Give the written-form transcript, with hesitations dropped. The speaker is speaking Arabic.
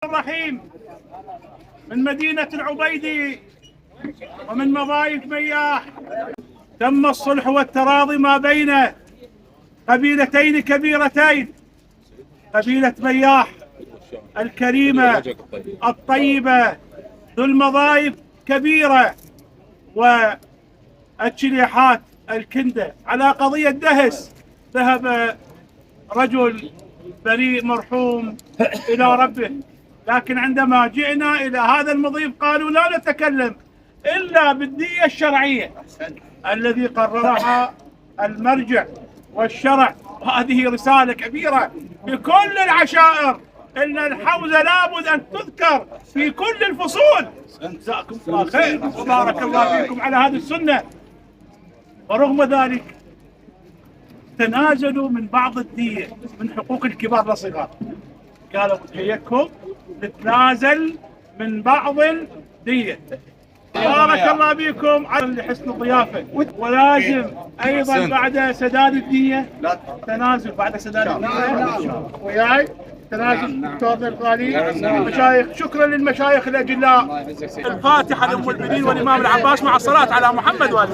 الرحيم من مدينة العبيدي ومن مضايق مياح. تم الصلح والتراضي ما بين قبيلتين كبيرتين، قبيلة مياح الكريمة الطيبة ذو المضايق كبيرة والشليحات الكندة على قضية دهس. ذهب رجل بريء مرحوم إلى ربه، لكن عندما جئنا إلى هذا المضيف قالوا لا نتكلم إلا بالدية الشرعية الذي قررها المرجع والشرع. وهذه رسالة كبيرة بكل العشائر إن الحوزة لابد أن تذكر في كل الفصول. جزاكم الله خير وبارك الله فيكم على هذه السنة. ورغم ذلك تنازلوا من بعض الدية من حقوق الكبار للصغار، قالوا جيكم نتنازل من بعض الدية. بارك الله بكم على حسن الضيافة. ولازم ايضا بعد سداد الدية تنازل، بعد سداد الدية وياي تنازل دكتور الغالي المشايخ. شكرا للمشايخ الاجلاء. الفاتحة لأم المؤمنين والإمام العباس مع الصلاة على محمد وآله.